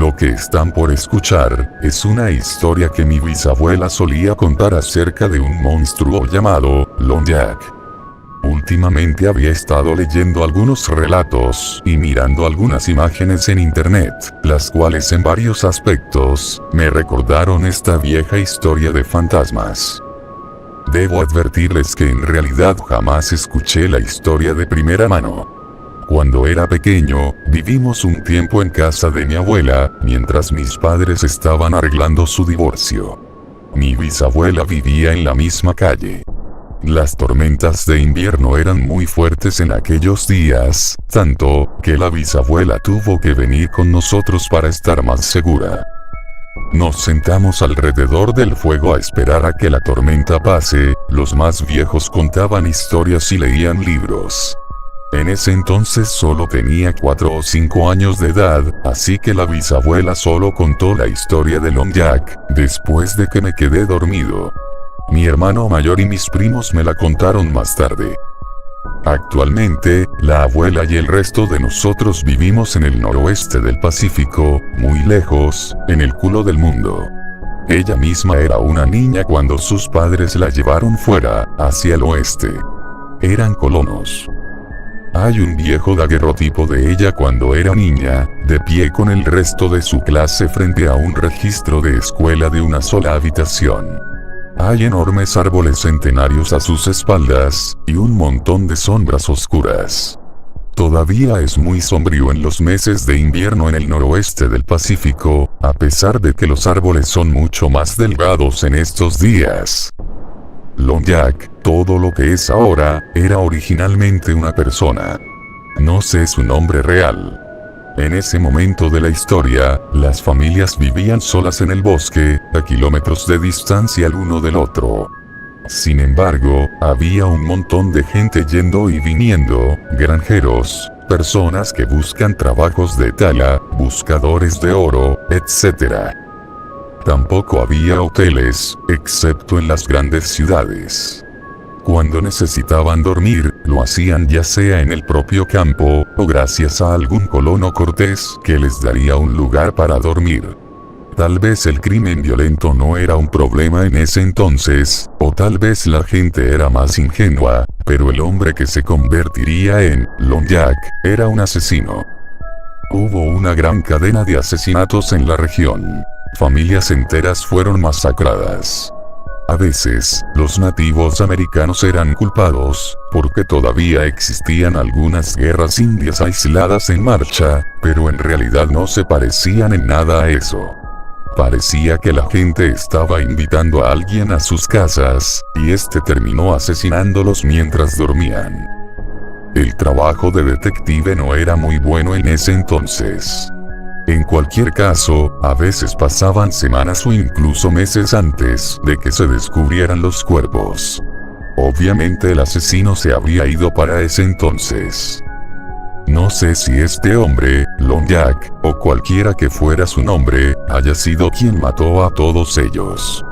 Lo que están por escuchar, es una historia que mi bisabuela solía contar acerca de un monstruo llamado Lone Jack. Últimamente había estado leyendo algunos relatos y mirando algunas imágenes en internet, las cuales en varios aspectos, me recordaron esta vieja historia de fantasmas. Debo advertirles que en realidad jamás escuché la historia de primera mano. Cuando era pequeño, vivimos un tiempo en casa de mi abuela, mientras mis padres estaban arreglando su divorcio. Mi bisabuela vivía en la misma calle. Las tormentas de invierno eran muy fuertes en aquellos días, tanto que la bisabuela tuvo que venir con nosotros para estar más segura. Nos sentamos alrededor del fuego a esperar a que la tormenta pase. Los más viejos contaban historias y leían libros. En ese entonces solo tenía 4 o 5 años de edad, así que la bisabuela solo contó la historia de Lone Jack, después de que me quedé dormido. Mi hermano mayor y mis primos me la contaron más tarde. Actualmente, la abuela y el resto de nosotros vivimos en el noroeste del Pacífico, muy lejos, en el culo del mundo. Ella misma era una niña cuando sus padres la llevaron fuera, hacia el oeste. Eran colonos. Hay un viejo daguerrotipo de ella cuando era niña, de pie con el resto de su clase frente a un registro de escuela de una sola habitación. Hay enormes árboles centenarios a sus espaldas, y un montón de sombras oscuras. Todavía es muy sombrío en los meses de invierno en el noroeste del Pacífico, a pesar de que los árboles son mucho más delgados en estos días. Lone Jack, todo lo que es ahora, era originalmente una persona. No sé su nombre real. En ese momento de la historia, las familias vivían solas en el bosque, a kilómetros de distancia el uno del otro. Sin embargo, había un montón de gente yendo y viniendo, granjeros, personas que buscan trabajos de tala, buscadores de oro, etc. Tampoco había hoteles, excepto en las grandes ciudades. Cuando necesitaban dormir, lo hacían ya sea en el propio campo, o gracias a algún colono cortés que les daría un lugar para dormir. Tal vez el crimen violento no era un problema en ese entonces, o tal vez la gente era más ingenua, pero el hombre que se convertiría en Lone Jack era un asesino. Hubo una gran cadena de asesinatos en la región. Familias enteras fueron masacradas. A veces, los nativos americanos eran culpados, porque todavía existían algunas guerras indias aisladas en marcha, pero en realidad no se parecían en nada a eso. Parecía que la gente estaba invitando a alguien a sus casas, y este terminó asesinándolos mientras dormían. El trabajo de detective no era muy bueno en ese entonces. En cualquier caso, a veces pasaban semanas o incluso meses antes de que se descubrieran los cuerpos. Obviamente el asesino se había ido para ese entonces. No sé si este hombre, Lone Jack, o cualquiera que fuera su nombre, haya sido quien mató a todos ellos.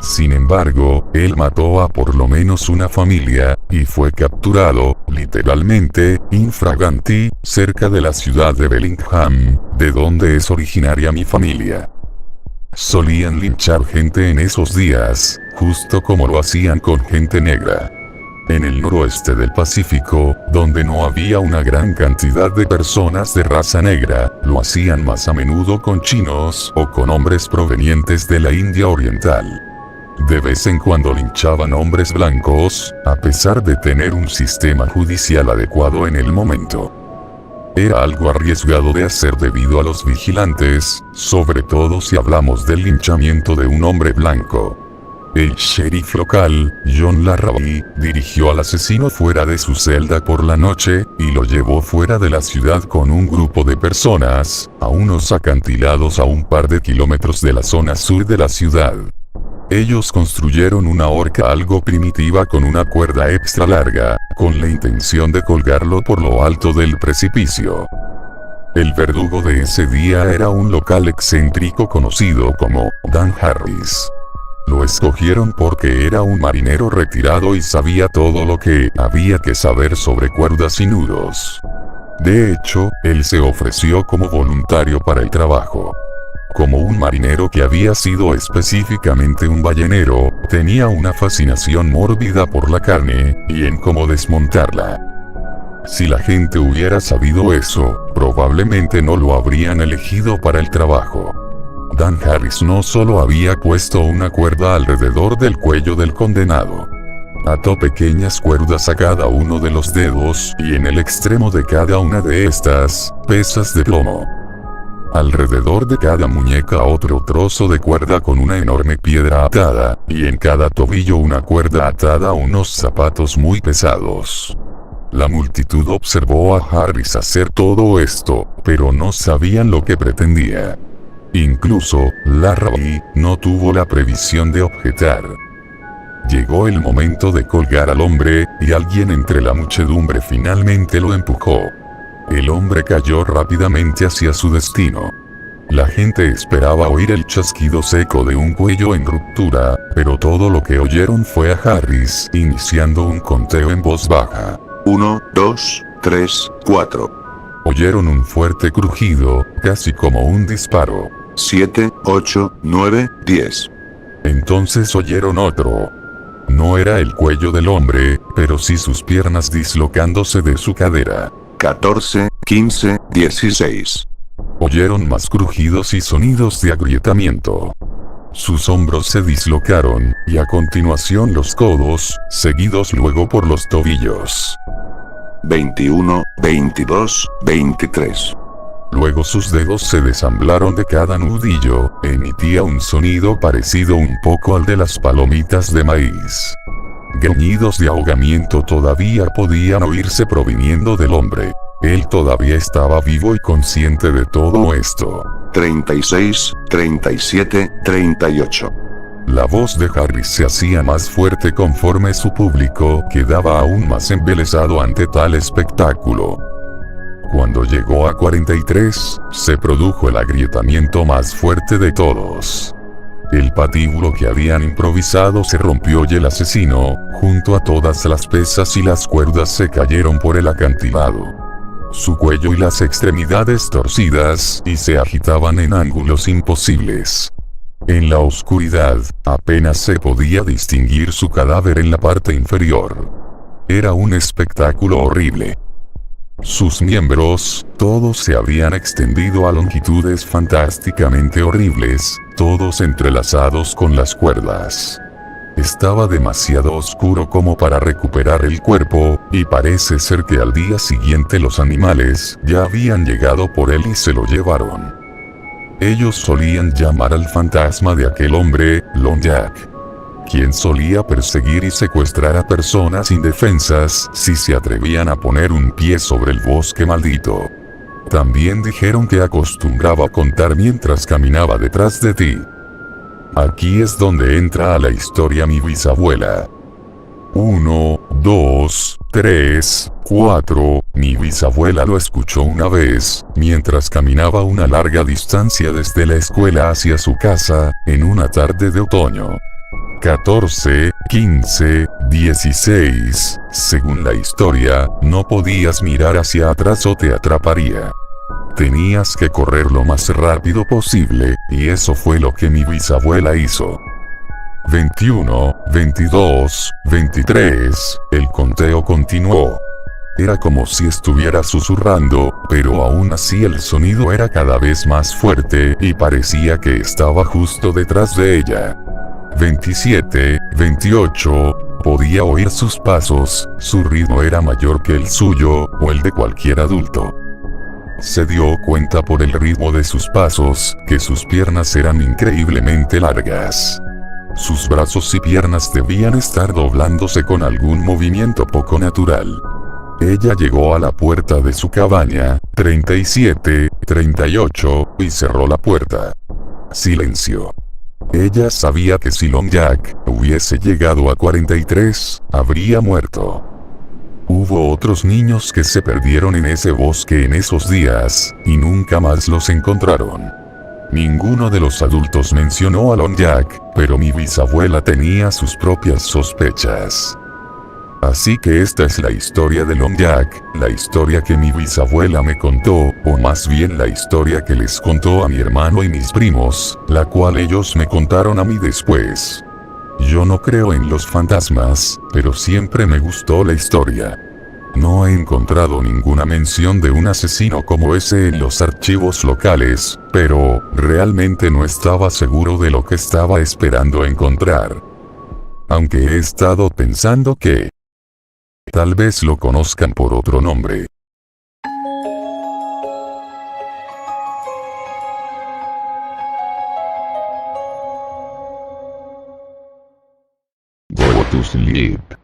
Sin embargo, él mató a por lo menos una familia, y fue capturado, literalmente, infraganti, cerca de la ciudad de Bellingham, de donde es originaria mi familia. Solían linchar gente en esos días, justo como lo hacían con gente negra. En el noroeste del Pacífico, donde no había una gran cantidad de personas de raza negra, lo hacían más a menudo con chinos o con hombres provenientes de la India Oriental. De vez en cuando linchaban hombres blancos, a pesar de tener un sistema judicial adecuado en el momento. Era algo arriesgado de hacer debido a los vigilantes, sobre todo si hablamos del linchamiento de un hombre blanco. El sheriff local, John Larrabee, dirigió al asesino fuera de su celda por la noche, y lo llevó fuera de la ciudad con un grupo de personas, a unos acantilados a un par de kilómetros de la zona sur de la ciudad. Ellos construyeron una horca algo primitiva con una cuerda extra larga, con la intención de colgarlo por lo alto del precipicio. El verdugo de ese día era un local excéntrico conocido como Dan Harris. Lo escogieron porque era un marinero retirado y sabía todo lo que había que saber sobre cuerdas y nudos. De hecho, él se ofreció como voluntario para el trabajo. Como un marinero que había sido específicamente un ballenero, tenía una fascinación mórbida por la carne, y en cómo desmontarla. Si la gente hubiera sabido eso, probablemente no lo habrían elegido para el trabajo. Dan Harris no solo había puesto una cuerda alrededor del cuello del condenado. Ató pequeñas cuerdas a cada uno de los dedos, y en el extremo de cada una de estas, pesas de plomo. Alrededor de cada muñeca otro trozo de cuerda con una enorme piedra atada, y en cada tobillo una cuerda atada a unos zapatos muy pesados. La multitud observó a Harris hacer todo esto, pero no sabían lo que pretendía. Incluso, Larry no tuvo la previsión de objetar. Llegó el momento de colgar al hombre, y alguien entre la muchedumbre finalmente lo empujó. El hombre cayó rápidamente hacia su destino. La gente esperaba oír el chasquido seco de un cuello en ruptura, pero todo lo que oyeron fue a Harris iniciando un conteo en voz baja. 1, 2, 3, 4. Oyeron un fuerte crujido, casi como un disparo. 7, 8, 9, 10. Entonces oyeron otro. No era el cuello del hombre, pero sí sus piernas dislocándose de su cadera. 14, 15, 16. Oyeron más crujidos y sonidos de agrietamiento. Sus hombros se dislocaron, y a continuación los codos, seguidos luego por los tobillos. 21, 22, 23. Luego sus dedos se desamblaron de cada nudillo, emitía un sonido parecido un poco al de las palomitas de maíz. Gruñidos de ahogamiento todavía podían oírse proviniendo del hombre. Él todavía estaba vivo y consciente de todo esto. 36, 37, 38. La voz de Harris se hacía más fuerte conforme su público quedaba aún más embelesado ante tal espectáculo. Cuando llegó a 43, se produjo el agrietamiento más fuerte de todos. El patíbulo que habían improvisado se rompió y el asesino, junto a todas las pesas y las cuerdas, se cayeron por el acantilado. Su cuello y las extremidades torcidas y se agitaban en ángulos imposibles. En la oscuridad, apenas se podía distinguir su cadáver en la parte inferior. Era un espectáculo horrible. Sus miembros, todos se habían extendido a longitudes fantásticamente horribles, todos entrelazados con las cuerdas. Estaba demasiado oscuro como para recuperar el cuerpo, y parece ser que al día siguiente los animales ya habían llegado por él y se lo llevaron. Ellos solían llamar al fantasma de aquel hombre, Long Jack, quien solía perseguir y secuestrar a personas indefensas si se atrevían a poner un pie sobre el bosque maldito. También dijeron que acostumbraba a contar mientras caminaba detrás de ti. Aquí es donde entra a la historia mi bisabuela. 1, 2, 3, 4. Mi bisabuela lo escuchó una vez, mientras caminaba una larga distancia desde la escuela hacia su casa, en una tarde de otoño. 14, 15, 16. Según la historia, no podías mirar hacia atrás o te atraparía. Tenías que correr lo más rápido posible, y eso fue lo que mi bisabuela hizo. 21, 22, 23, el conteo continuó. Era como si estuviera susurrando, pero aún así el sonido era cada vez más fuerte y parecía que estaba justo detrás de ella. 27, 28, podía oír sus pasos, su ritmo era mayor que el suyo, o el de cualquier adulto. Se dio cuenta por el ritmo de sus pasos, que sus piernas eran increíblemente largas. Sus brazos y piernas debían estar doblándose con algún movimiento poco natural. Ella llegó a la puerta de su cabaña, 37, 38, y cerró la puerta. Silencio. Ella sabía que si Long Jack hubiese llegado a 43, habría muerto. Hubo otros niños que se perdieron en ese bosque en esos días, y nunca más los encontraron. Ninguno de los adultos mencionó a Long Jack, pero mi bisabuela tenía sus propias sospechas. Así que esta es la historia de Lone Jack, la historia que mi bisabuela me contó, o más bien la historia que les contó a mi hermano y mis primos, la cual ellos me contaron a mí después. Yo no creo en los fantasmas, pero siempre me gustó la historia. No he encontrado ninguna mención de un asesino como ese en los archivos locales, pero realmente no estaba seguro de lo que estaba esperando encontrar. Aunque he estado pensando que tal vez lo conozcan por otro nombre. Go to sleep.